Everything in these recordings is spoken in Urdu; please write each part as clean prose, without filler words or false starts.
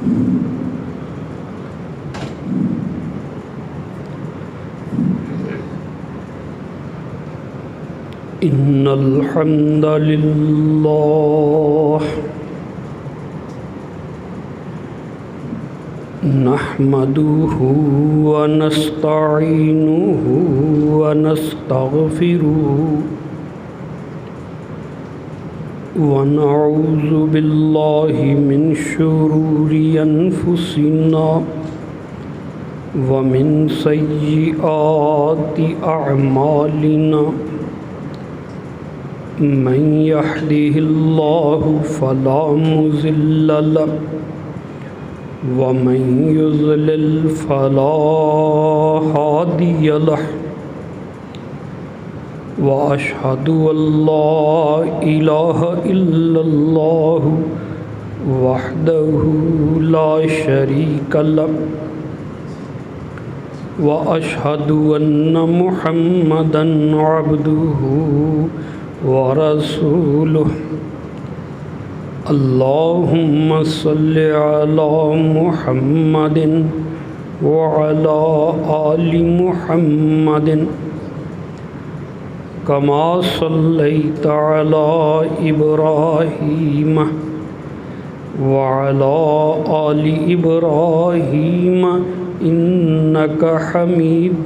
إن الحمد لله نحمده ونستعينه ونستغفره ونعوذ بالله من شرور أنفسنا ومن سيئات أعمالنا من يهده الله فلا مضل له ومن يضلل فلا هادي له وأشهد أن لا إله إلا الله وحده لا شريك له وأشهد أن محمدا عبده ورسوله اللهم صل على محمد وعلى آل محمد كما صليت على إبراهيم وعلى آل إبراهيم إنك حميد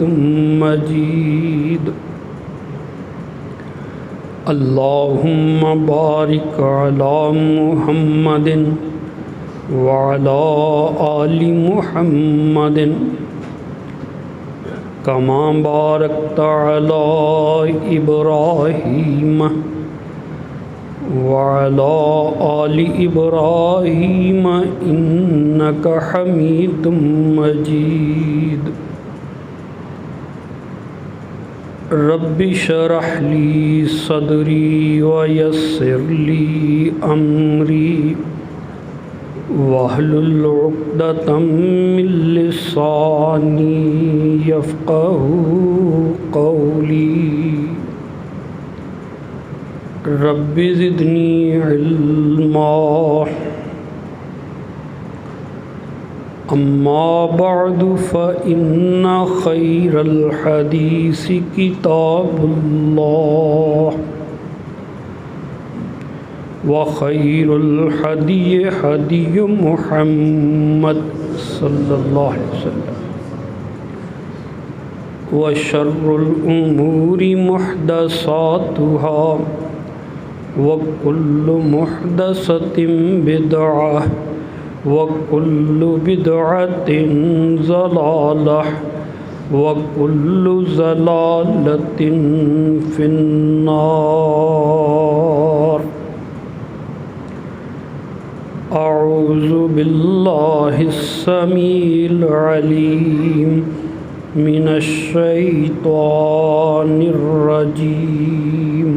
مجيد اللهم بارك على محمد وعلى آل محمد كما باركت على إبراهيم وعلى آل إبراهيم إنك حميد مجيد رب اشرح لي صدري ويسر لي أمري واحلل عقدة من لساني يفقهوا قولي رب زدني علما أما بعد فإن خير الحديث كتاب الله وخير الهدي هدي محمد صلى الله عليه وسلم وشر الأمور محدثاتها وكل محدثة بدعة وكل بدعة ضلالة وكل ضلالة في النار أعوذ بالله السميع العليم من الشيطان الرجيم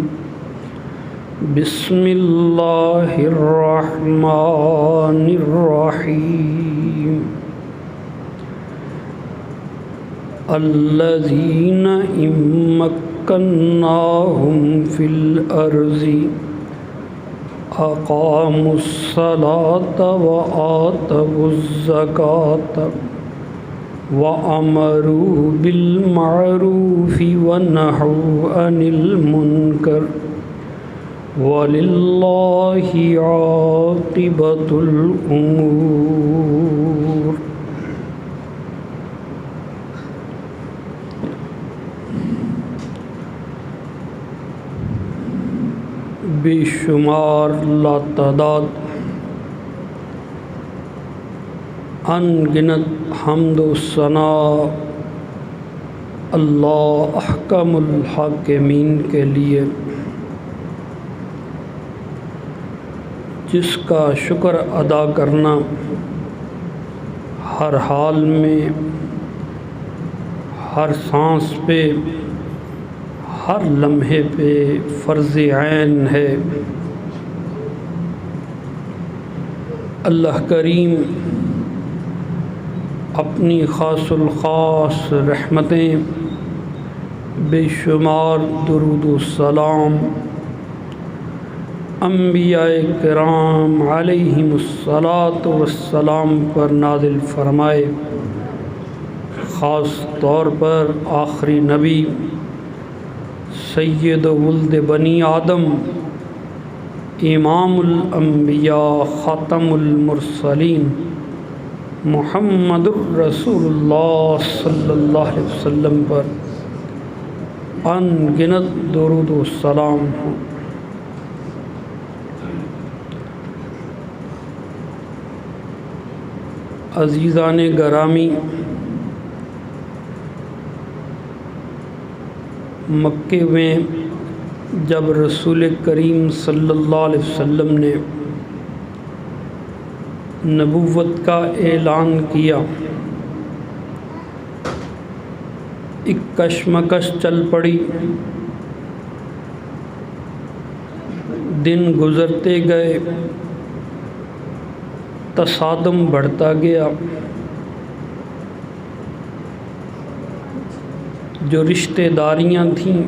بسم الله الرحمن الرحيم الذين إن مكناهم في الأرض أقاموا الصلاة وآتوا الزكاة وأمروا بالمعروف ونهوا عن المنكر وَلِلَّهِ عَاقِبَةُ الْأُمُورِ۔ بے شمار لاتعداد ان گنت حمد و ثنا اللہ احکم الحاکمین کے لیے، جس کا شکر ادا کرنا ہر حال میں، ہر سانس پہ، ہر لمحے پہ فرض عین ہے۔ اللہ کریم اپنی خاص الخاص رحمتیں، بے شمار درود و سلام انبیاء کرام علیہم الصلاۃ والسلام پر نازل فرمائے، خاص طور پر آخری نبی سید ولد بنی آدم، امام الانبیاء، خاتم المرسلین، محمد الرسول اللہ صلی اللہ علیہ وسلم پر ان گنت درود و سلام ہوں۔ عزیزان گرامی، مکے میں جب رسول کریم صلی اللہ علیہ وسلم نے نبوت کا اعلان کیا، ایک کشمکش چل پڑی، دن گزرتے گئے، تصادم بڑھتا گیا، جو رشتہ داریاں تھیں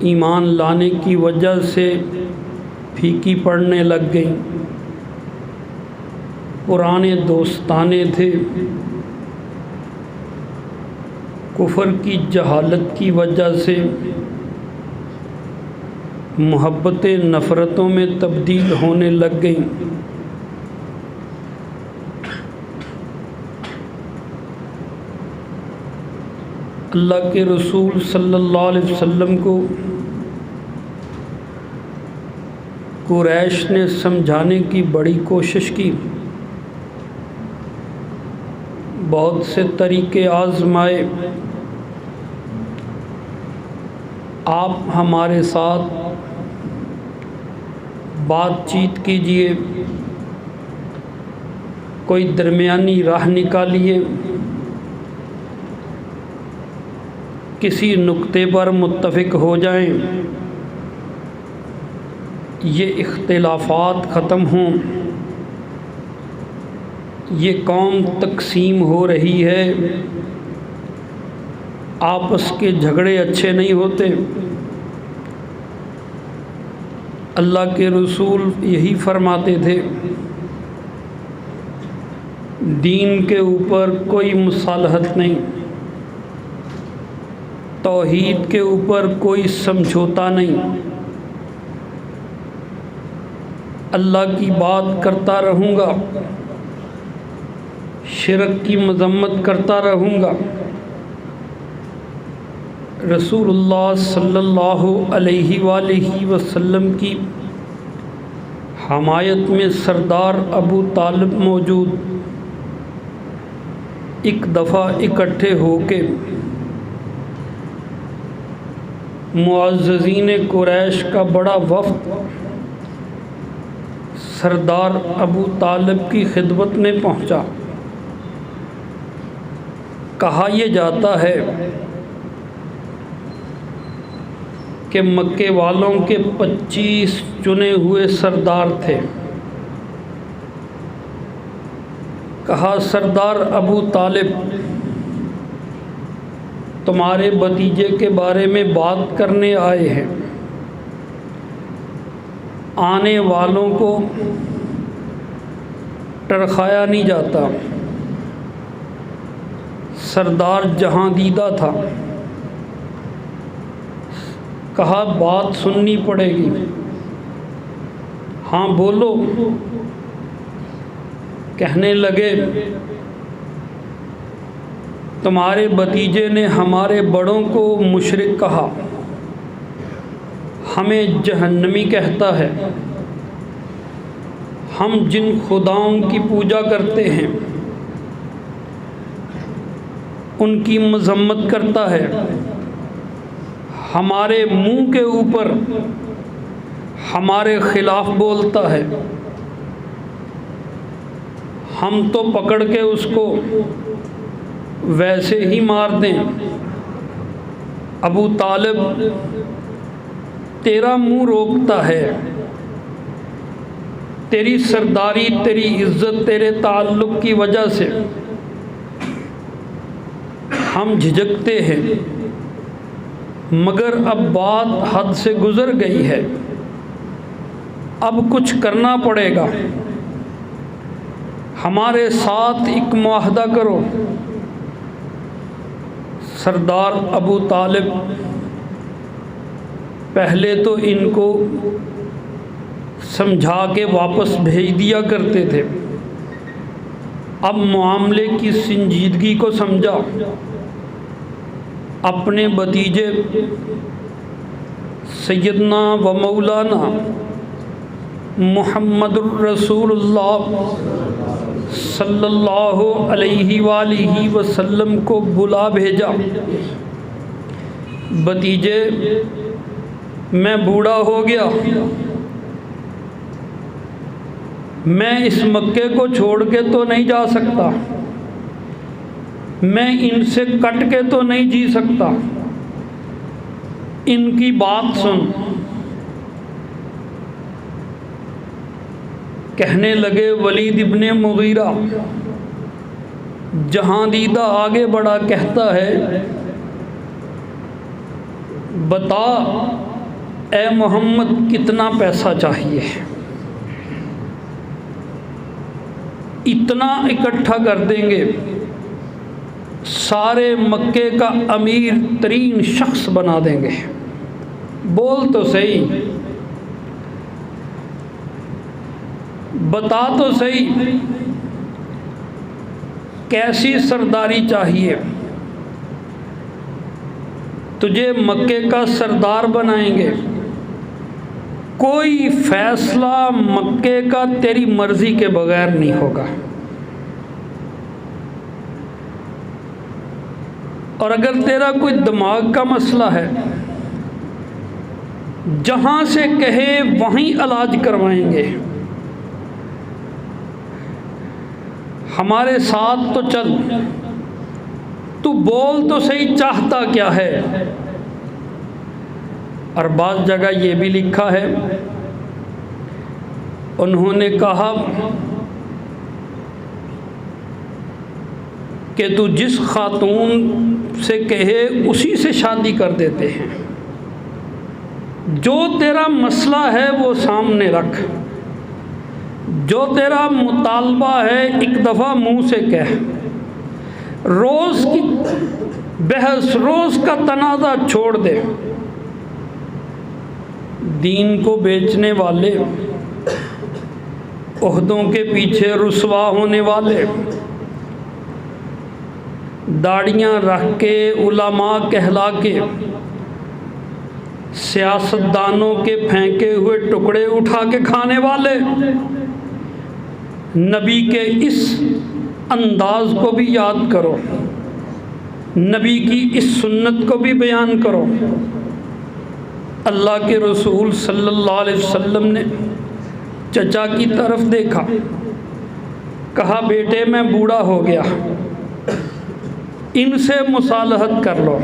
ایمان لانے کی وجہ سے پھیکی پڑنے لگ گئیں، پرانے دوستانے تھے، کفر کی جہالت کی وجہ سے محبتیں نفرتوں میں تبدیل ہونے لگ گئیں۔ اللہ کے رسول صلی اللہ علیہ وسلم کو قریش نے سمجھانے کی بڑی کوشش کی، بہت سے طریقے آزمائے، آپ ہمارے ساتھ بات چیت کیجئے، کوئی درمیانی راہ نکالیے، کسی نقطے پر متفق ہو جائیں، یہ اختلافات ختم ہوں، یہ قوم تقسیم ہو رہی ہے، آپس کے جھگڑے اچھے نہیں ہوتے۔ اللہ کے رسول یہی فرماتے تھے، دین کے اوپر کوئی مصالحت نہیں، توحید کے اوپر کوئی سمجھوتا نہیں، اللہ کی بات کرتا رہوں گا، شرک کی مذمت کرتا رہوں گا۔ رسول اللہ صلی اللہ علیہ وآلہ وسلم کی حمایت میں سردار ابو طالب موجود، ایک دفعہ اکٹھے ہو کے معززین قریش کا بڑا وفد سردار ابو طالب کی خدمت میں پہنچا۔ کہا یہ جاتا ہے کہ مکے والوں کے 25 چنے ہوئے سردار تھے۔ کہا سردار ابو طالب تمہارے بھتیجے کے بارے میں بات کرنے آئے ہیں، آنے والوں کو ٹرخایا نہیں جاتا۔ سردار جہاں دیدہ تھا، کہا بات سننی پڑے گی، ہاں بولو۔ کہنے لگے تمہارے بھتیجے نے ہمارے بڑوں کو مشرک کہا، ہمیں جہنمی کہتا ہے، ہم جن خداؤں کی پوجا کرتے ہیں ان کی مذمت کرتا ہے، ہمارے منہ کے اوپر ہمارے خلاف بولتا ہے، ہم تو پکڑ کے اس کو ویسے ہی مار دیں۔ ابو طالب تیرا منہ روکتا ہے، تیری سرداری، تیری عزت، تیرے تعلق کی وجہ سے ہم جھجکتے ہیں، مگر اب بات حد سے گزر گئی ہے، اب کچھ کرنا پڑے گا، ہمارے ساتھ ایک معاہدہ کرو۔ سردار ابو طالب پہلے تو ان کو سمجھا کے واپس بھیج دیا کرتے تھے، اب معاملے کی سنجیدگی کو سمجھا، اپنے بھتیجے سیدنا و مولانا محمد الرسول اللہ صلی اللہ علیہ وآلہ وسلم کو بلا بھیجا۔ بھتیجے، میں بوڑھا ہو گیا، میں اس مکے کو چھوڑ کے تو نہیں جا سکتا، میں ان سے کٹ کے تو نہیں جی سکتا، ان کی بات سن۔ کہنے لگے ولید ابن مغیرہ جہاں دیدہ آگے بڑھا کہتا ہے، بتا اے محمد کتنا پیسہ چاہیے؟ اتنا اکٹھا کر دیں گے، سارے مکے کا امیر ترین شخص بنا دیں گے۔ بول تو صحیح، بتا تو صحیح، کیسی سرداری چاہیے؟ تجھے مکے کا سردار بنائیں گے، کوئی فیصلہ مکے کا تیری مرضی کے بغیر نہیں ہوگا، اور اگر تیرا کوئی دماغ کا مسئلہ ہے، جہاں سے کہے وہیں علاج کروائیں گے، ہمارے ساتھ تو چل، تو بول تو صحیح چاہتا کیا ہے؟ اور بعض جگہ یہ بھی لکھا ہے، انہوں نے کہا کہ تو جس خاتون سے کہے اسی سے شادی کر دیتے ہیں، جو تیرا مسئلہ ہے وہ سامنے رکھ، جو تیرا مطالبہ ہے ایک دفعہ منہ سے کہہ، روز کی بحث، روز کا تنازع چھوڑ دے۔ دین کو بیچنے والے، عہدوں کے پیچھے رسوا ہونے والے، داڑیاں رکھ کے علماء کہلا کے سیاستدانوں کے پھینکے ہوئے ٹکڑے اٹھا کے کھانے والے، نبی کے اس انداز کو بھی یاد کرو، نبی کی اس سنت کو بھی بیان کرو۔ اللہ کے رسول صلی اللہ علیہ وسلم نے چچا کی طرف دیکھا، کہا بیٹے میں بوڑھا ہو گیا، ان سے مصالحت کر لو۔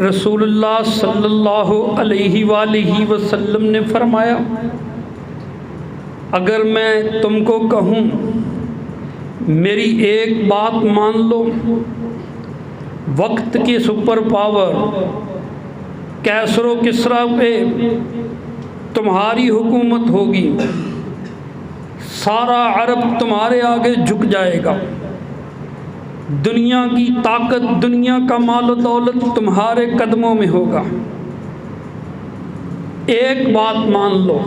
رسول اللہ صلی اللہ علیہ وآلہ وسلم نے فرمایا، اگر میں تم کو کہوں میری ایک بات مان لو، وقت کی سپر پاور کیسر و کسریٰ پہ تمہاری حکومت ہوگی، سارا عرب تمہارے آگے جھک جائے گا، دنیا کی طاقت، دنیا کا مال و دولت تمہارے قدموں میں ہوگا، ایک بات مان لو۔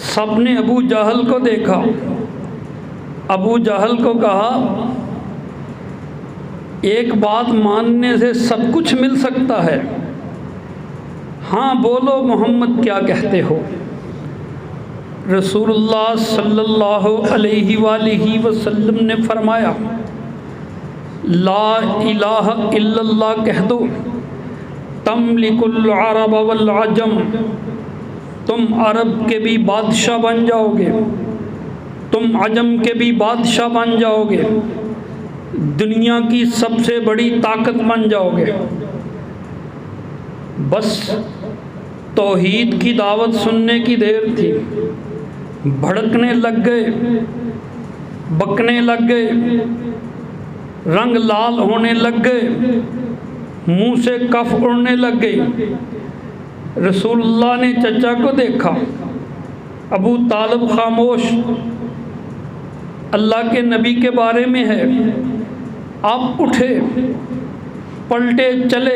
سب نے ابو جہل کو دیکھا، ابو جہل کو کہا ایک بات ماننے سے سب کچھ مل سکتا ہے، ہاں بولو محمد کیا کہتے ہو؟ رسول اللہ صلی اللہ علیہ وآلہ وسلم نے فرمایا، لا الہ الا اللہ کہہ دو، تملک العرب والعجم، تم عرب کے بھی بادشاہ بن جاؤ گے، تم عجم کے بھی بادشاہ بن جاؤ گے، دنیا کی سب سے بڑی طاقت بن جاؤ گے۔ بس توحید کی دعوت سننے کی دیر تھی، بھڑکنے لگ گئے، بکنے لگ گئے، رنگ لال ہونے لگ گئے، منہ سے کف اڑنے لگ گئی۔ رسول اللہ نے چچا کو دیکھا، ابو طالب خاموش، اللہ کے نبی کے بارے میں ہے۔ آپ اٹھے، پلٹے چلے۔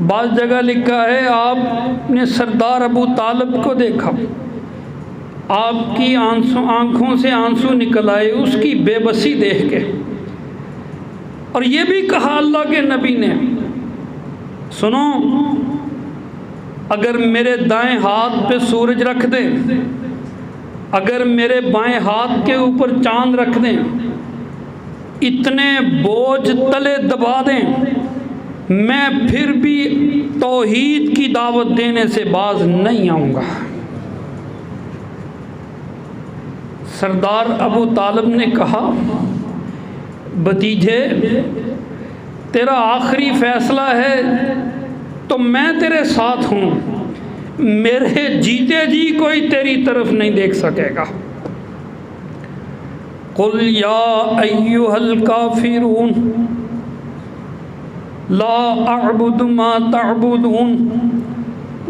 بعض جگہ لکھا ہے آپ نے سردار ابو طالب کو دیکھا، آپ کی آنکھوں سے آنسو نکل آئے اس کی بے بسی دیکھ کے۔ اور یہ بھی کہا اللہ کے نبی نے، سنو، اگر میرے دائیں ہاتھ پہ سورج رکھ دیں، اگر میرے بائیں ہاتھ کے اوپر چاند رکھ دیں، اتنے بوجھ تلے دبا دیں، میں پھر بھی توحید کی دعوت دینے سے باز نہیں آؤں گا۔ سردار ابو طالب نے کہا، بھتیجے، تیرا آخری فیصلہ ہے تو میں تیرے ساتھ ہوں، میرے جیتے جی کوئی تیری طرف نہیں دیکھ سکے گا۔ قل یا ایھا الکافرون لا اعبد ما تعبدون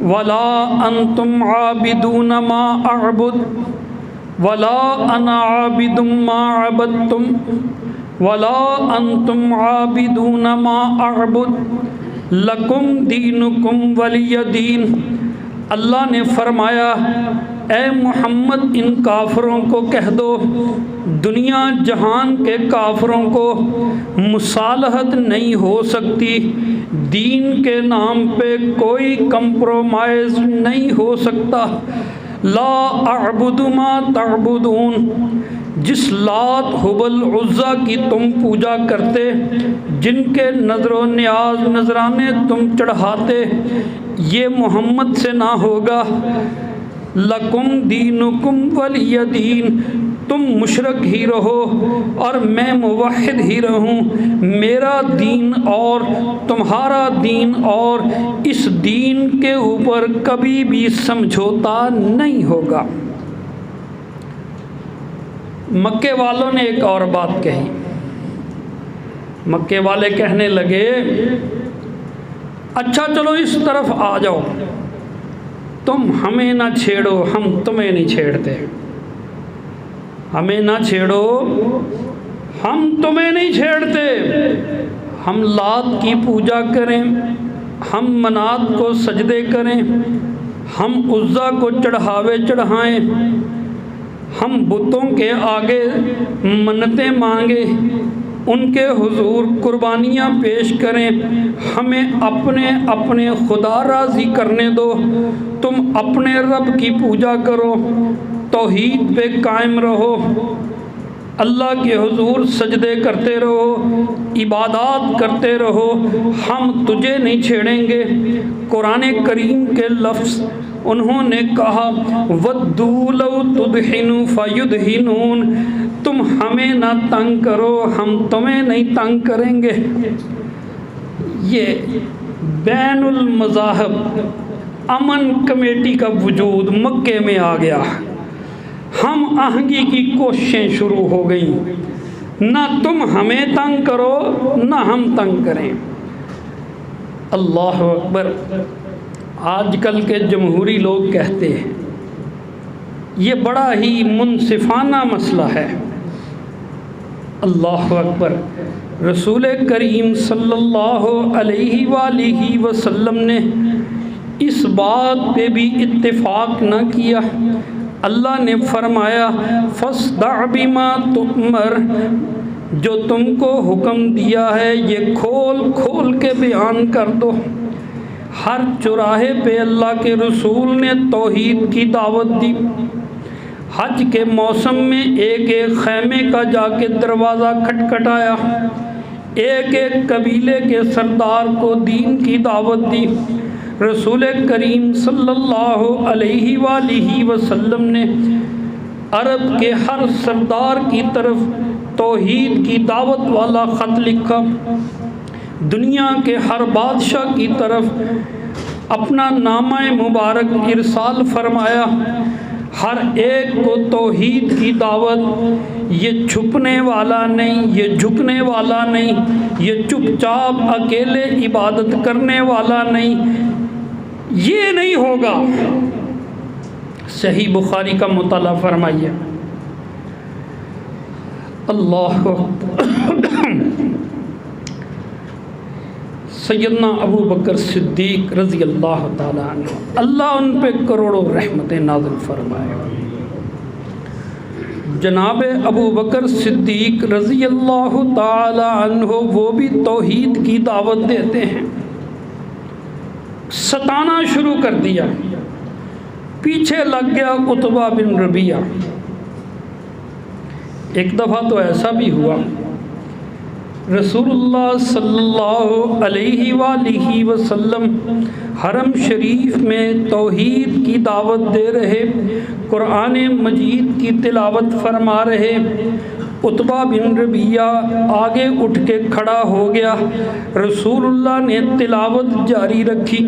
ولا انتم عابدون ما اعبد ولا انا عابد ما عبدتم ولا انتم عابدون ما اعبد لکم دینکم ولی دین۔ اللہ نے فرمایا، اے محمد ان کافروں کو کہہ دو، دنیا جہان کے کافروں کو مصالحت نہیں ہو سکتی، دین کے نام پہ کوئی کمپرومائز نہیں ہو سکتا۔ لا اعبد ما تعبدون، جس لات حبل عزا کی تم پوجا کرتے، جن کے نظر و نیاز نذرانے تم چڑھاتے، یہ محمد سے نہ ہوگا۔ لکم دینکم ولی دین، تم مشرک ہی رہو اور میں موحد ہی رہوں، میرا دین اور تمہارا دین اور، اس دین کے اوپر کبھی بھی سمجھوتا نہیں ہوگا۔ مکے والوں نے ایک اور بات کہی۔ مکے والے کہنے لگے، اچھا چلو اس طرف آ جاؤ، تم ہمیں نہ چھیڑو، ہم تمہیں نہیں چھیڑتے۔ ہمیں نہ چھیڑو، ہم تمہیں نہیں چھیڑتے۔ ہم لات کی پوجا کریں، ہم منات کو سجدے کریں، ہم عزا کو چڑھاوے چڑھائیں، ہم بتوں کے آگے منتیں مانگیں، ان کے حضور قربانیاں پیش کریں، ہمیں اپنے اپنے خدا راضی کرنے دو، تم اپنے رب کی پوجا کرو، توحید پہ قائم رہو، اللہ کے حضور سجدے کرتے رہو، عبادات کرتے رہو، ہم تجھے نہیں چھیڑیں گے۔ قرآن کریم کے لفظ انہوں نے کہا، وَدُّوا لَوْ تُدْحِنُوا فَيُدْحِنُونَ، تم ہمیں نہ تنگ کرو، ہم تمہیں نہیں تنگ کریں گے۔ یہ بین المذاہب امن کمیٹی کا وجود مکے میں آ گیا۔ ہم آہنگی کی کوششیں شروع ہو گئیں، نہ تم ہمیں تنگ کرو نہ ہم تنگ کریں۔ اللہ اکبر۔ آج کل کے جمہوری لوگ کہتے ہیں یہ بڑا ہی منصفانہ مسئلہ ہے۔ اللہ اکبر۔ رسول کریم صلی اللہ علیہ وآلہ وسلم نے اس بات پہ بھی اتفاق نہ کیا۔ اللہ نے فرمایا، فاصدع بما تؤمر، جو تم کو حکم دیا ہے یہ کھول کھول کے بیان کر دو۔ ہر چوراہے پہ اللہ کے رسول نے توحید کی دعوت دی۔ حج کے موسم میں ایک ایک خیمے کا جا کے دروازہ کھٹکھٹایا، ایک ایک قبیلے کے سردار کو دین کی دعوت دی۔ رسول کریم صلی اللہ علیہ وآلہ وسلم نے عرب کے ہر سردار کی طرف توحید کی دعوت والا خط لکھا، دنیا کے ہر بادشاہ کی طرف اپنا نامہ مبارک ارسال فرمایا، ہر ایک کو توحید کی دعوت، یہ چھپنے والا نہیں، یہ جھکنے والا نہیں، یہ چپ چاپ اکیلے عبادت کرنے والا نہیں، یہ نہیں ہوگا۔ صحیح بخاری کا مطالعہ فرمائیے۔ اللہ سیدنا ابو بکر صدیق رضی اللہ تعالیٰ عنہ، اللہ ان پہ کروڑوں رحمتیں نازل فرمائے۔ جناب ابو بکر صدیق رضی اللہ تعالیٰ عنہ وہ بھی توحید کی دعوت دیتے ہیں، ستانا شروع کر دیا، پیچھے لگ گیا عتبہ بن ربیعہ۔ ایک دفعہ تو ایسا بھی ہوا، رسول اللہ صلی اللہ علیہ وآلہ وسلم حرم شریف میں توحید کی دعوت دے رہے، قرآن مجید کی تلاوت فرما رہے، عتبہ بن ربیعہ آگے اٹھ کے کھڑا ہو گیا، رسول اللہ نے تلاوت جاری رکھی،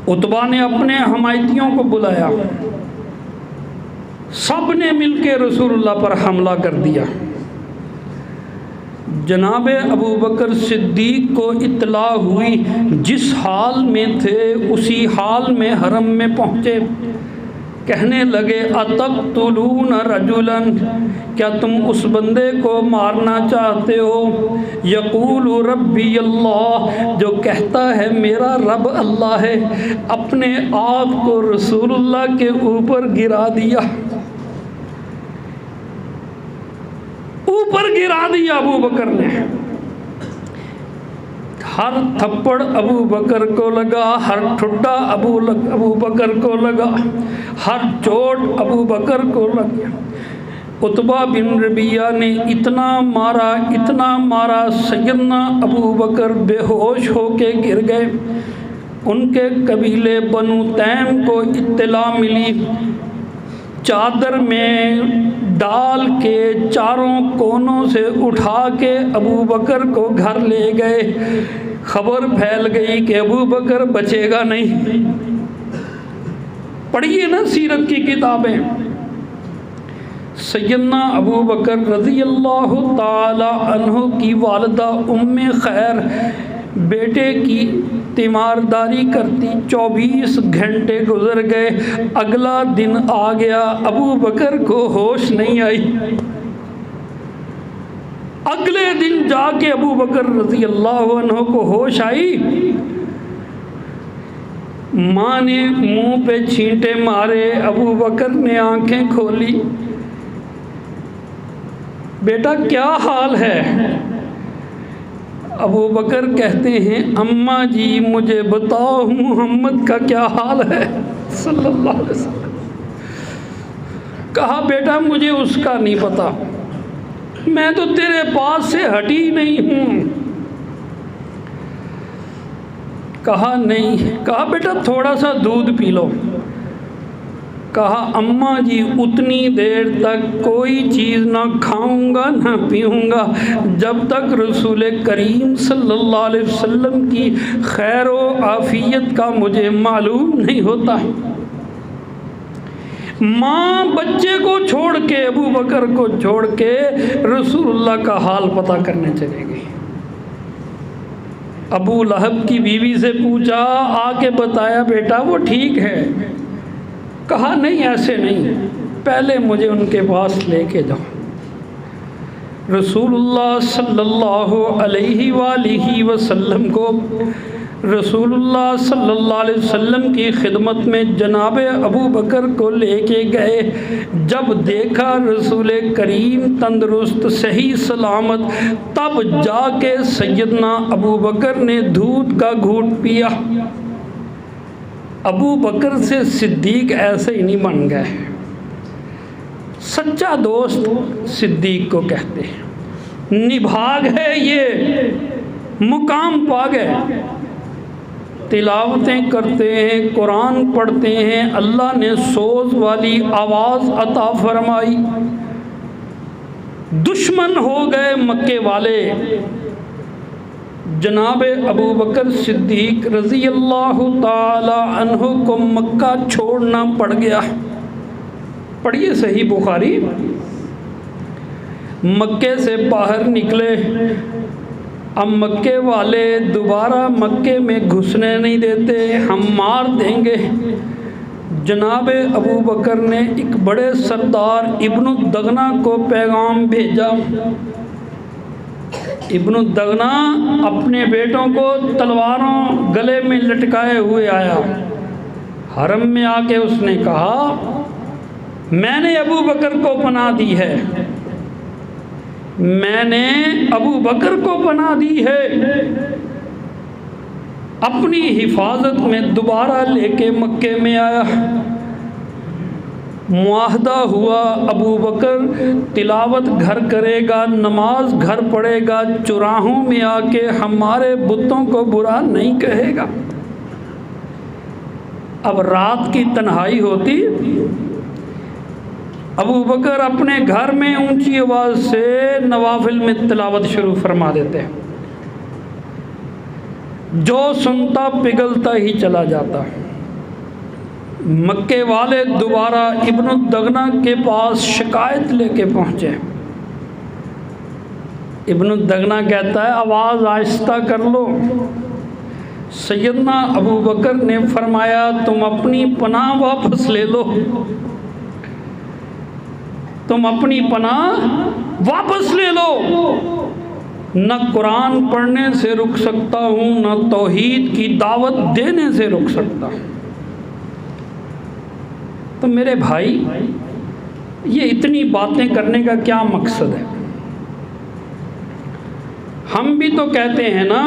عتبہ نے اپنے حمایتیوں کو بلایا، سب نے مل کے رسول اللہ پر حملہ کر دیا۔ جناب ابو بکر صدیق کو اطلاع ہوئی، جس حال میں تھے اسی حال میں حرم میں پہنچے، کہنے لگے اتقتلون رجلا، کیا تم اس بندے کو مارنا چاہتے ہو، یقول ربی اللہ، جو کہتا ہے میرا رب اللہ ہے، اپنے آپ کو رسول اللہ کے اوپر گرا دیا، اوپر گرا دیا ابو بکر نے۔ ہر تھپڑ ابو بکر کو لگا، ہر ٹھڈا ابو بکر کو لگا، ہر چوٹ ابو بکر کو لگا۔ عتبہ بن ربیعہ نے اتنا مارا، سیدنا ابو بکر بے ہوش ہو کے گر گئے۔ ان کے قبیلے بنو تیم کو اطلاع ملی، چادر میں ڈال کے چاروں کونوں سے اٹھا کے ابو بکر کو گھر لے گئے۔ خبر پھیل گئی کہ ابو بکر بچے گا نہیں۔ پڑھیے نا سیرت کی کتابیں۔ سیدنا ابو بکر رضی اللہ تعالی عنہ کی والدہ ام خیر بیٹے کی تیمارداری کرتی 24 گھنٹے گزر گئے، اگلا دن آ گیا، ابو بکر کو ہوش نہیں آئی۔ اگلے دن جا کے ابو بکر رضی اللہ عنہ کو ہوش آئی، ماں نے منہ پہ چھینٹے مارے، ابو بکر نے آنکھیں کھولی، بیٹا کیا حال ہے؟ ابو بکر کہتے ہیں اماں جی مجھے بتاؤ محمد کا کیا حال ہے صلی اللہ علیہ وسلم۔ کہا بیٹا مجھے اس کا نہیں پتا، میں تو تیرے پاس سے ہٹی نہیں ہوں۔ کہا نہیں، کہا بیٹا تھوڑا سا دودھ پی لو۔ کہا اماں جی اتنی دیر تک کوئی چیز نہ کھاؤں گا نہ پیوں گا جب تک رسول کریم صلی اللہ علیہ وسلم کی خیر و عافیت کا مجھے معلوم نہیں ہوتا۔ ماں بچے کو چھوڑ کے، ابو بکر کو چھوڑ کے رسول اللہ کا حال پتہ کرنے چلے گئی۔ ابو لہب کی بیوی سے پوچھا، آ کے بتایا بیٹا وہ ٹھیک ہے۔ کہا نہیں ایسے نہیں، پہلے مجھے ان کے پاس لے کے جاؤ۔ رسول اللہ صلی اللہ علیہ وآلہ وسلم کو رسول اللہ صلی اللہ علیہ وسلم کی خدمت میں جناب ابو بکر کو لے کے گئے۔ جب دیکھا رسول کریم تندرست صحیح سلامت، تب جا کے سیدنا ابو بکر نے دودھ کا گھونٹ پیا۔ ابو بکر سے صدیق ایسے ہی نہیں بن گئے، سچا دوست صدیق کو کہتے ہیں، نبھاگ ہے یہ، مقام پا گئے، تلاوتیں کرتے ہیں، قرآن پڑھتے ہیں، اللہ نے سوز والی آواز عطا فرمائی، دشمن ہو گئے مکے والے، جناب ابو بکر صدیق رضی اللہ تعالی عنہ کو مکہ چھوڑنا پڑ گیا۔ پڑھیے صحیح بخاری، مکے سے باہر نکلے، اب مکے والے دوبارہ مکے میں گھسنے نہیں دیتے، ہم مار دیں گے۔ جناب ابو بکر نے ایک بڑے سردار ابن الدغنہ کو پیغام بھیجا۔ ابن الدغنہ اپنے بیٹوں کو تلواروں گلے میں لٹکائے ہوئے آیا، حرم میں آ کے اس نے کہا میں نے ابو بکر کو پناہ دی ہے، میں نے ابو بکر کو پناہ دی ہے۔ اپنی حفاظت میں دوبارہ لے کے مکے میں آیا، معاہدہ ہوا ابو بکر تلاوت گھر کرے گا، نماز گھر پڑھے گا، چراہوں میں آ کے ہمارے بتوں کو برا نہیں کہے گا۔ اب رات کی تنہائی ہوتی، ابو بکر اپنے گھر میں اونچی آواز سے نوافل میں تلاوت شروع فرما دیتے، جو سنتا پگھلتا ہی چلا جاتا۔ مکے والے دوبارہ ابن الدغنہ کے پاس شکایت لے کے پہنچے۔ ابن الدغنہ کہتا ہے آواز آہستہ کر لو۔ سیدنا ابو بکر نے فرمایا تم اپنی پناہ واپس لے لو، تم اپنی پناہ واپس لے لو، نہ قرآن پڑھنے سے رک سکتا ہوں، نہ توحید کی دعوت دینے سے رک سکتا۔ تو میرے بھائی یہ اتنی باتیں کرنے کا کیا مقصد ہے؟ ہم بھی تو کہتے ہیں نا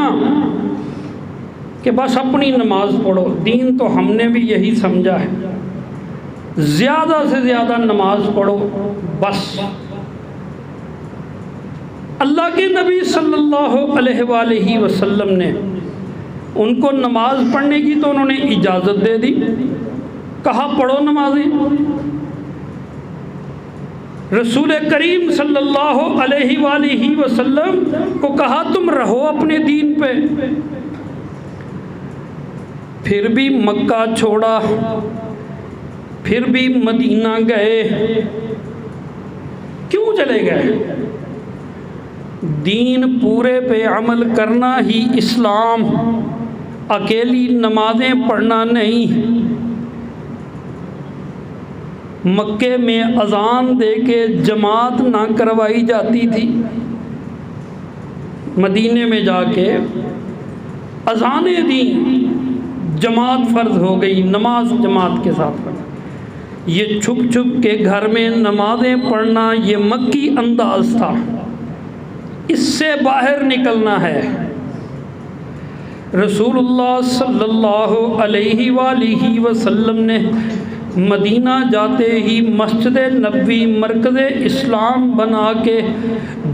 کہ بس اپنی نماز پڑھو، دین تو ہم نے بھی یہی سمجھا ہے، زیادہ سے زیادہ نماز پڑھو بس۔ اللہ کے نبی صلی اللہ علیہ وآلہ وسلم نے ان کو نماز پڑھنے کی تو انہوں نے اجازت دے دی، کہا پڑھو نمازیں۔ رسول کریم صلی اللہ علیہ وآلہ وسلم کو کہا تم رہو اپنے دین پہ، پھر بھی مکہ چھوڑا، پھر بھی مدینہ گئے۔ کیوں چلے گئے؟ دین پورے پہ عمل کرنا ہی اسلام، اکیلی نمازیں پڑھنا نہیں۔ مکے میں اذان دے کے جماعت نہ کروائی جاتی تھی، مدینے میں جا کے اذانیں دیں، جماعت فرض ہو گئی، نماز جماعت کے ساتھ پڑھنا۔ یہ چھپ چھپ کے گھر میں نمازیں پڑھنا یہ مکی انداز تھا، اس سے باہر نکلنا ہے۔ رسول اللہ صلی اللہ علیہ وآلہ وسلم نے مدینہ جاتے ہی مسجد نبوی مرکز اسلام بنا کے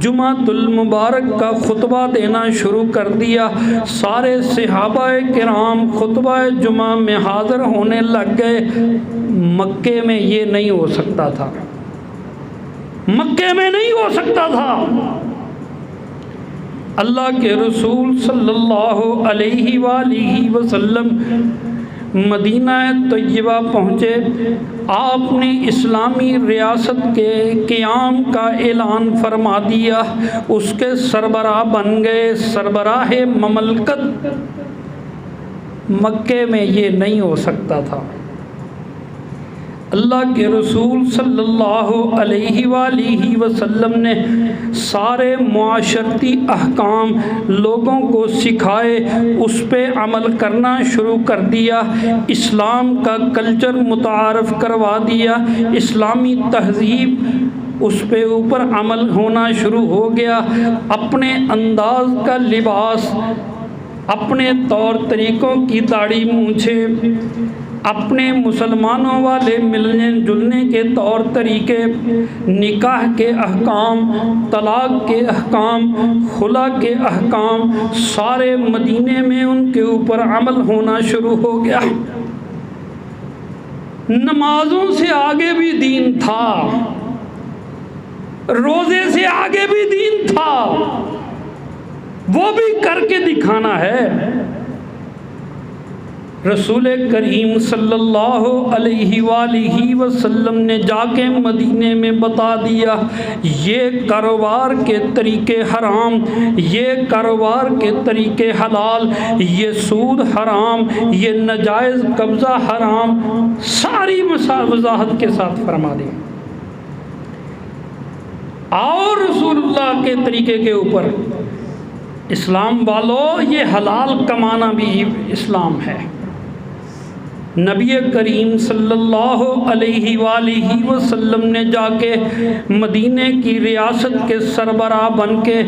جمعۃ المبارک کا خطبہ دینا شروع کر دیا۔ سارے صحابہ کرام خطبہ جمعہ میں حاضر ہونے لگ گئے۔ مکے میں یہ نہیں ہو سکتا تھا، مکے میں نہیں ہو سکتا تھا۔ اللہ کے رسول صلی اللہ علیہ وآلہ وسلم مدینہ طیبہ پہنچے، آپ نے اسلامی ریاست کے قیام کا اعلان فرما دیا، اس کے سربراہ بن گئے، سربراہ مملکت۔ مکے میں یہ نہیں ہو سکتا تھا۔ اللہ کے رسول صلی اللہ علیہ وآلہ وسلم نے سارے معاشرتی احکام لوگوں کو سکھائے، اس پہ عمل کرنا شروع کر دیا، اسلام کا کلچر متعارف کروا دیا، اسلامی تہذیب اس پہ اوپر عمل ہونا شروع ہو گیا۔ اپنے انداز کا لباس، اپنے طور طریقوں کی داڑھی مونچھیں، اپنے مسلمانوں والے ملنے جلنے کے طور طریقے، نکاح کے احکام، طلاق کے احکام، خلا کے احکام، سارے مدینے میں ان کے اوپر عمل ہونا شروع ہو گیا۔ نمازوں سے آگے بھی دین تھا، روزے سے آگے بھی دین تھا، وہ بھی کر کے دکھانا ہے۔ رسول کریم صلی اللہ علیہ وآلہ وسلم نے جا کے مدینے میں بتا دیا یہ کاروبار کے طریقے حرام، یہ کاروبار کے طریقے حلال، یہ سود حرام، یہ ناجائز قبضہ حرام، ساری وضاحت کے ساتھ فرما دی۔ اور رسول اللہ کے طریقے کے اوپر اسلام والو یہ حلال کمانا بھی اسلام ہے۔ نبی کریم صلی اللہ علیہ وآلہ وسلم نے جا کے مدینے کی ریاست کے سربراہ بن کے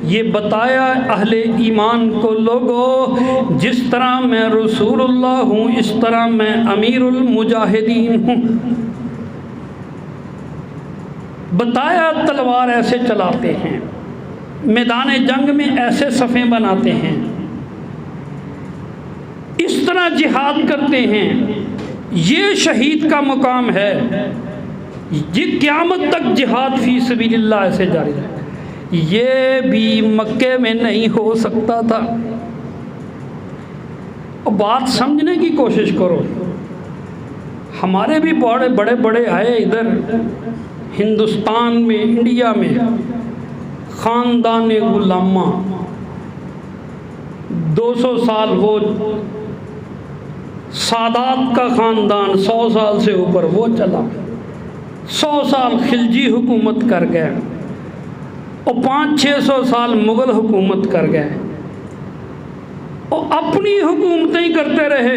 یہ بتایا اہل ایمان کو، لوگو جس طرح میں رسول اللہ ہوں اس طرح میں امیر المجاہدین ہوں۔ بتایا تلوار ایسے چلاتے ہیں، میدان جنگ میں ایسے صفیں بناتے ہیں، اس طرح جہاد کرتے ہیں، یہ شہید کا مقام ہے، یہ قیامت تک جہاد فی سبیل اللہ ایسے جاری رہے۔ یہ بھی مکے میں نہیں ہو سکتا تھا۔ بات سمجھنے کی کوشش کرو، ہمارے بھی بڑے بڑے آئے ادھر ہندوستان میں، انڈیا میں، خاندان غلامہ 200 سال، وہ سادات کا خاندان 100 سال سے اوپر وہ چلا، 100 سال خلجی حکومت کر گئے اور 500-600 سال مغل حکومت کر گئے اور اپنی حکومتیں کرتے رہے۔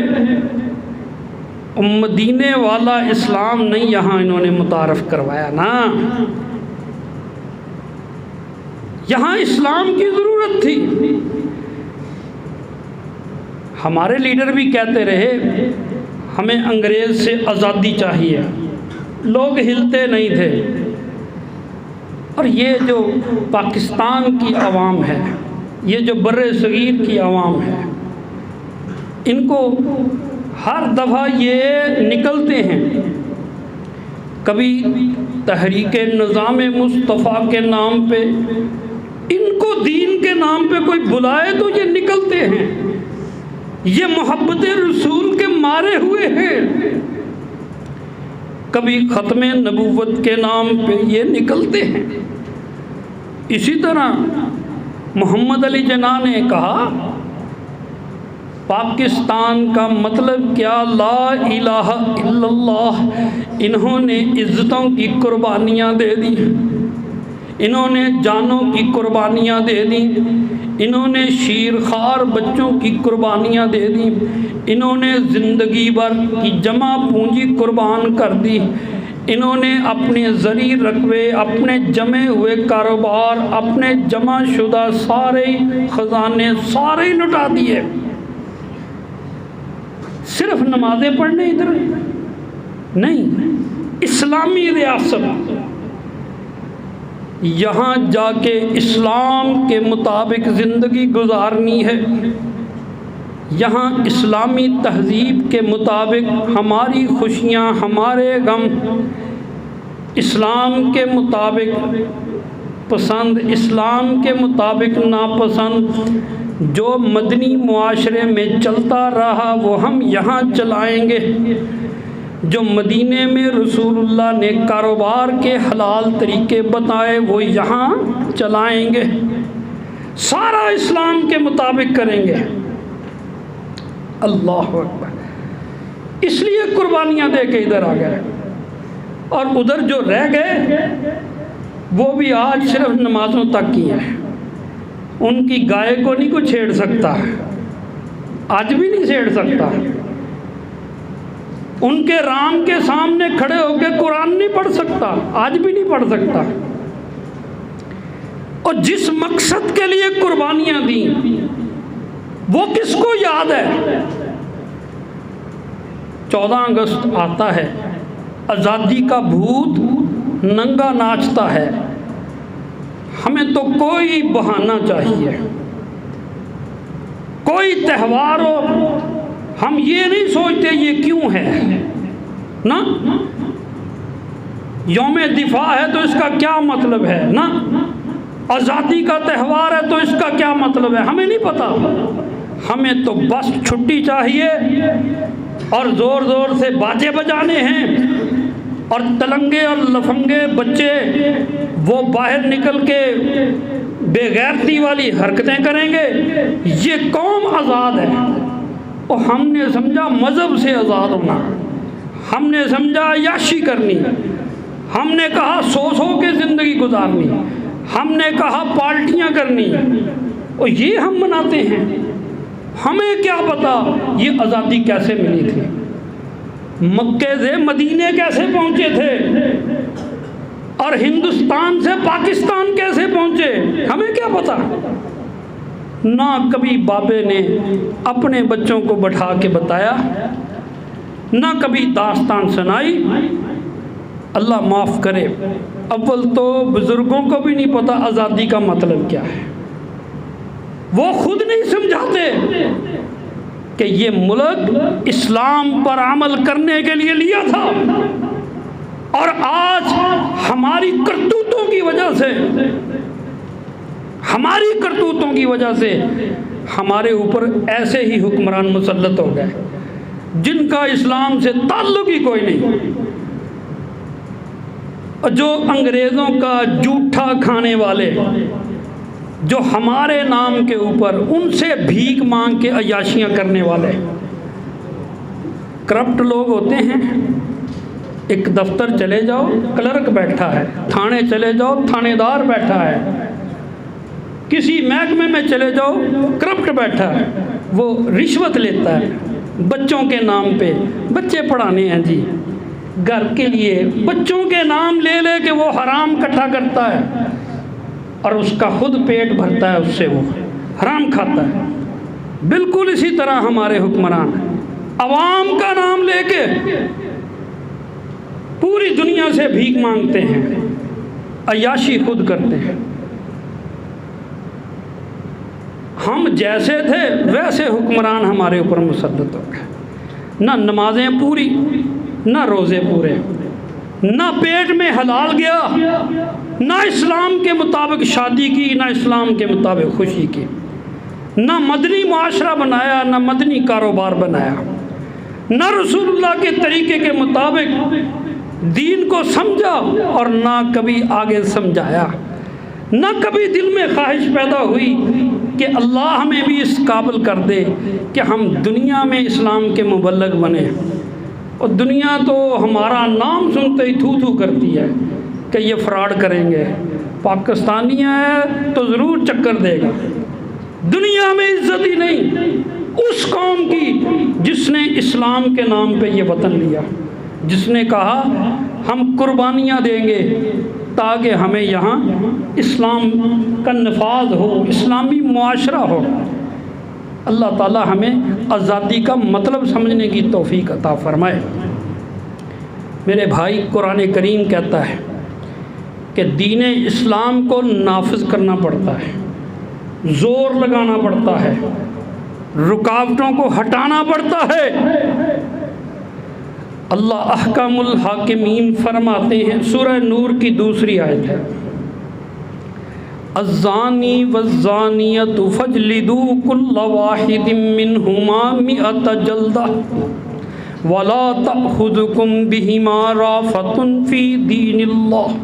اور مدینے والا اسلام نہیں یہاں انہوں نے متعارف کروایا نا، یہاں اسلام کی ضرورت تھی۔ ہمارے لیڈر بھی کہتے رہے ہمیں انگریز سے آزادی چاہیے، لوگ ہلتے نہیں تھے۔ اور یہ جو پاکستان کی عوام ہے، یہ جو بر صغیر کی عوام ہے، ان کو ہر دفعہ یہ نکلتے ہیں، کبھی تحریک نظام مصطفیٰ کے نام پہ، ان کو دین کے نام پہ کوئی بلائے تو یہ نکلتے ہیں، یہ محبت رسول کے مارے ہوئے ہیں۔ کبھی ختم نبوت کے نام پہ یہ نکلتے ہیں۔ اسی طرح محمد علی جناح نے کہا پاکستان کا مطلب کیا، لا الہ الا اللہ۔ انہوں نے عزتوں کی قربانیاں دے دی، انہوں نے جانوں کی قربانیاں دے دی، انہوں نے شیرخوار بچوں کی قربانیاں دے دی، انہوں نے زندگی بھر کی جمع پونجی قربان کر دی، انہوں نے اپنے زرعی رقبے، اپنے جمے ہوئے کاروبار، اپنے جمع شدہ سارے خزانے سارے لٹا دیے، صرف نمازیں پڑھنے ادھر نہیں۔ اسلامی ریاست یہاں جا کے اسلام کے مطابق زندگی گزارنی ہے، یہاں اسلامی تہذیب کے مطابق ہماری خوشیاں، ہمارے غم اسلام کے مطابق پسند، اسلام کے مطابق ناپسند، جو مدنی معاشرے میں چلتا رہا وہ ہم یہاں چلائیں گے۔ جو مدینے میں رسول اللہ نے کاروبار کے حلال طریقے بتائے وہ یہاں چلائیں گے، سارا اسلام کے مطابق کریں گے۔ اللہ اکبر۔ اس لیے قربانیاں دے کے ادھر آ گئے، اور ادھر جو رہ گئے وہ بھی آج صرف نمازوں تک کی ہیں۔ ان کی گائے کو نہیں کوئی چھیڑ سکتا، آج بھی نہیں چھیڑ سکتا۔ ان کے رام کے سامنے کھڑے ہو کے قرآن نہیں پڑھ سکتا، آج بھی نہیں پڑھ سکتا۔ اور جس مقصد کے لیے قربانیاں دیں وہ کس کو یاد ہے؟ 14 اگست آتا ہے، آزادی کا بھوت ننگا ناچتا ہے، ہمیں تو کوئی بہانہ چاہیے، کوئی تہوار ہو، ہم یہ نہیں سوچتے یہ کیوں ہے نا، یوم دفاع ہے تو اس کا کیا مطلب ہے نا، آزادی کا تہوار ہے تو اس کا کیا مطلب ہے؟ ہمیں نہیں پتا، ہمیں تو بس چھٹی چاہیے اور زور زور سے باجے بجانے ہیں، اور تلنگے اور لفنگے بچے وہ باہر نکل کے بے غیرتی والی حرکتیں کریں گے۔ یہ قوم آزاد ہے، اور ہم نے سمجھا مذہب سے آزاد ہونا، ہم نے سمجھا عیاشی کرنی، ہم نے کہا سو کے زندگی گزارنی، ہم نے کہا پارٹیاں کرنی، اور یہ ہم مناتے ہیں۔ ہمیں کیا پتا یہ آزادی کیسے ملی تھی، مکے سے مدینے کیسے پہنچے تھے، اور ہندوستان سے پاکستان کیسے پہنچے، ہمیں کیا پتا۔ نہ کبھی بابے نے اپنے بچوں کو بٹھا کے بتایا، نہ کبھی داستان سنائی۔ اللہ معاف کرے، اول تو بزرگوں کو بھی نہیں پتا آزادی کا مطلب کیا ہے، وہ خود نہیں سمجھاتے کہ یہ ملک اسلام پر عمل کرنے کے لیے لیا تھا، اور آج ہماری کرتوتوں کی وجہ سے، ہماری کرتوتوں کی وجہ سے ہمارے اوپر ایسے ہی حکمران مسلط ہو گئے جن کا اسلام سے تعلق ہی کوئی نہیں، جو انگریزوں کا جھوٹا کھانے والے، جو ہمارے نام کے اوپر ان سے بھیک مانگ کے عیاشیاں کرنے والے کرپٹ لوگ ہوتے ہیں۔ ایک دفتر چلے جاؤ کلرک بیٹھا ہے، تھانے چلے جاؤ تھانے دار بیٹھا ہے، کسی محکمے میں چلے جاؤ کرپٹ بیٹھا ہے، وہ رشوت لیتا ہے بچوں کے نام پہ، بچے پڑھانے ہیں جی، گھر کے لیے بچوں کے نام لے لے کے وہ حرام اکٹھا کرتا ہے، اور اس کا خود پیٹ بھرتا ہے، اس سے وہ حرام کھاتا ہے۔ بالکل اسی طرح ہمارے حکمران عوام کا نام لے کے پوری دنیا سے بھیک مانگتے ہیں، عیاشی خود کرتے ہیں۔ ہم جیسے تھے ویسے حکمران ہمارے اوپر مسلط ہو گئے، نہ نمازیں پوری، نہ روزے پورے، نہ پیٹ میں حلال گیا، نہ اسلام کے مطابق شادی کی، نہ اسلام کے مطابق خوشی کی، نہ مدنی معاشرہ بنایا، نہ مدنی کاروبار بنایا، نہ رسول اللہ کے طریقے کے مطابق دین کو سمجھا، اور نہ کبھی آگے سمجھایا، نہ کبھی دل میں خواہش پیدا ہوئی کہ اللہ ہمیں بھی اس قابل کر دے کہ ہم دنیا میں اسلام کے مبلغ بنے۔ اور دنیا تو ہمارا نام سنتے ہی تھو تھو کرتی ہے کہ یہ فراڈ کریں گے، پاکستانی ہے تو ضرور چکر دے گا۔ دنیا میں عزت ہی نہیں اس قوم کی جس نے اسلام کے نام پہ یہ وطن لیا، جس نے کہا ہم قربانیاں دیں گے تاکہ ہمیں یہاں اسلام کا نفاذ ہو، اسلامی معاشرہ ہو۔ اللہ تعالی ہمیں آزادی کا مطلب سمجھنے کی توفیق عطا فرمائے۔ میرے بھائی، قرآن کریم کہتا ہے کہ دین اسلام کو نافذ کرنا پڑتا ہے، زور لگانا پڑتا ہے، رکاوٹوں کو ہٹانا پڑتا ہے۔ اللہ احکم الحاکمین فرماتے ہیں، سورہ نور کی دوسری آیت ہے، الزانی والزانیۃ فاجلدوا کل واحد منہما مئۃ جلدہ ولا تأخذکم بہما رأفۃ فی دین اللہ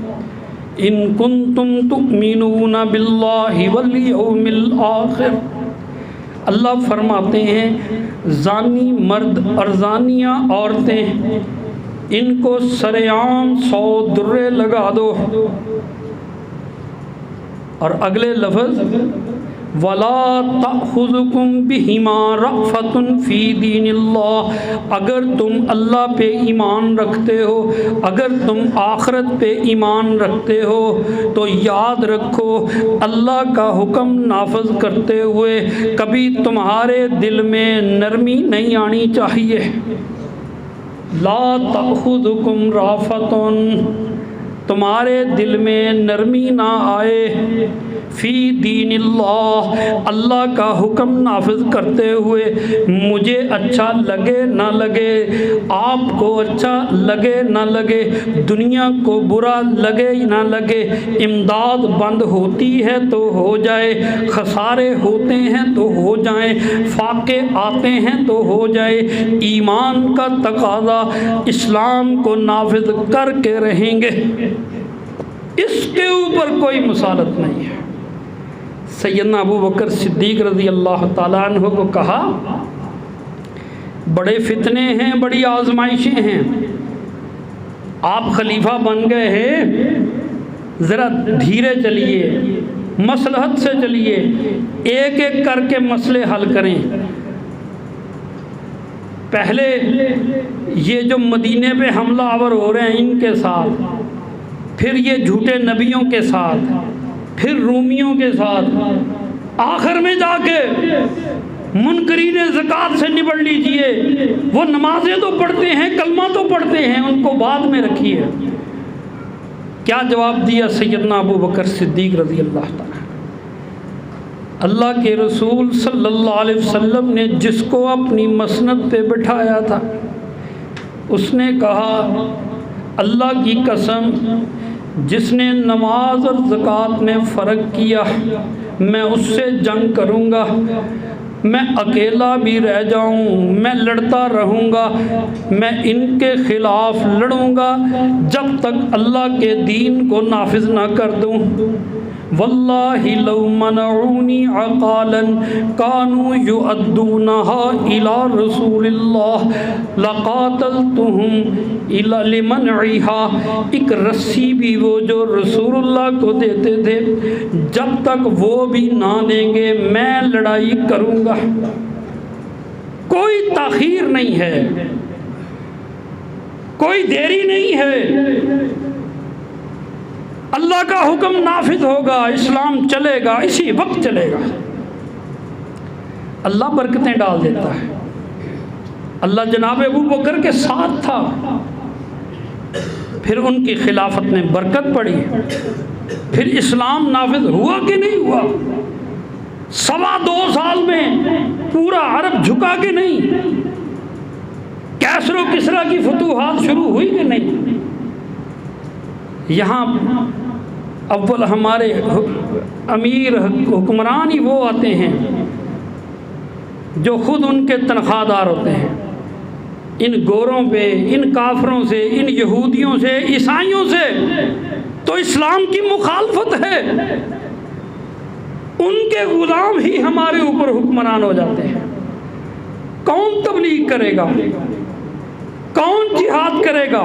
ان کنتم تؤمنون باللہ والیوم الآخر۔ اللہ فرماتے ہیں زانی مرد اور زانیہ عورتیں، ان کو سر عام 100 درے لگا دو، اور اگلے لفظ وَلَا تَأْخُذُكُمْ بِهِمَا رَأْفَةٌ فِي دِينِ اللَّهِ، اگر تم اللہ پہ ایمان رکھتے ہو، اگر تم آخرت پہ ایمان رکھتے ہو تو یاد رکھو اللہ کا حکم نافذ کرتے ہوئے کبھی تمہارے دل میں نرمی نہیں آنی چاہیے۔ لا تأخذکم رأفتٌ، تمہارے دل میں نرمی نہ آئے، فی دین اللہ، اللہ کا حکم نافذ کرتے ہوئے، مجھے اچھا لگے نہ لگے، آپ کو اچھا لگے نہ لگے، دنیا کو برا لگے نہ لگے، امداد بند ہوتی ہے تو ہو جائے، خسارے ہوتے ہیں تو ہو جائیں، فاقے آتے ہیں تو ہو جائے، ایمان کا تقاضا اسلام کو نافذ کر کے رہیں گے، اس کے اوپر کوئی مسالت نہیں ہے۔ سیدنا ابو بکر صدیق رضی اللہ تعالیٰ عنہ کو کہا بڑے فتنے ہیں، بڑی آزمائشیں ہیں، آپ خلیفہ بن گئے ہیں، ذرا دھیرے چلیے، مصلحت سے چلیے، ایک ایک کر کے مسئلے حل کریں۔ پہلے یہ جو مدینے پہ حملہ آور ہو رہے ہیں ان کے ساتھ، پھر یہ جھوٹے نبیوں کے ساتھ، پھر رومیوں کے ساتھ، آخر میں جا کے منکرین زکوٰۃ سے نبڑ لیجئے، وہ نمازیں تو پڑھتے ہیں، کلمہ تو پڑھتے ہیں، ان کو بعد میں رکھیے۔ کیا جواب دیا سیدنا ابو بکر صدیق رضی اللہ تعالیٰ؟ اللہ کے رسول صلی اللہ علیہ وسلم نے جس کو اپنی مسند پہ بٹھایا تھا، اس نے کہا اللہ کی قسم، جس نے نماز اور زکوٰۃ میں فرق کیا میں اس سے جنگ کروں گا، میں اکیلا بھی رہ جاؤں میں لڑتا رہوں گا، میں ان کے خلاف لڑوں گا جب تک اللہ کے دین کو نافذ نہ کر دوں۔ واللہ لو منعونی عقالا کانوا یؤدونها الى رسول اللہ لقاتلتهم لمنعها، ایک رسی بھی وہ جو رسول اللہ کو دیتے تھے جب تک وہ بھی نہ دیں گے میں لڑائی کروں گا۔ کوئی تاخیر نہیں ہے، کوئی دیری نہیں ہے، اللہ کا حکم نافذ ہوگا، اسلام چلے گا، اسی وقت چلے گا۔ اللہ برکتیں ڈال دیتا ہے۔ اللہ جناب ابو بکر کے ساتھ تھا، پھر ان کی خلافت میں برکت پڑی، پھر اسلام نافذ ہوا کہ نہیں ہوا؟ 2.25 سال میں پورا عرب جھکا کہ نہیں؟ کیسر و کسریٰ کی فتوحات شروع ہوئی کہ نہیں؟ یہاں اول ہمارے امیر حکمران ہی وہ آتے ہیں جو خود ان کے تنخواہ دار ہوتے ہیں۔ ان گوروں پہ، ان کافروں سے، ان یہودیوں سے، عیسائیوں سے تو اسلام کی مخالفت ہے، ان کے غلام ہی ہمارے اوپر حکمران ہو جاتے ہیں۔ کون تبلیغ کرے گا؟ کون جہاد کرے گا؟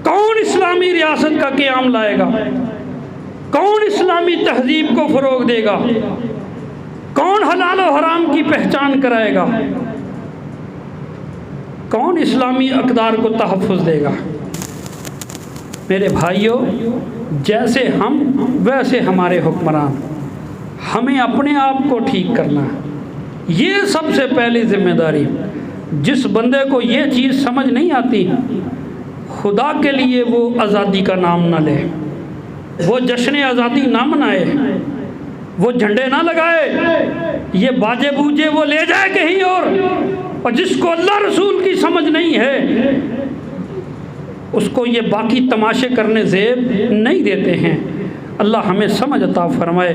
کون اسلامی ریاست کا قیام لائے گا؟ کون اسلامی تہذیب کو فروغ دے گا؟ کون حلال و حرام کی پہچان کرائے گا؟ کون اسلامی اقدار کو تحفظ دے گا؟ میرے بھائیوں، جیسے ہم ویسے ہمارے حکمران، ہمیں اپنے آپ کو ٹھیک کرنا ہے، یہ سب سے پہلی ذمہ داری۔ جس بندے کو یہ چیز سمجھ نہیں آتی، خدا کے لیے وہ آزادی کا نام نہ لے، وہ جشن آزادی نہ منائے، وہ جھنڈے نہ لگائے، یہ باجے بوجے وہ لے جائے کہیں اور جس کو اللہ رسول کی سمجھ نہیں ہے اس کو یہ باقی تماشے کرنے زیب نہیں دیتے ہیں۔ اللہ ہمیں سمجھ عطا فرمائے۔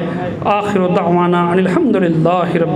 آخر دعوانا ان الحمدللہ رب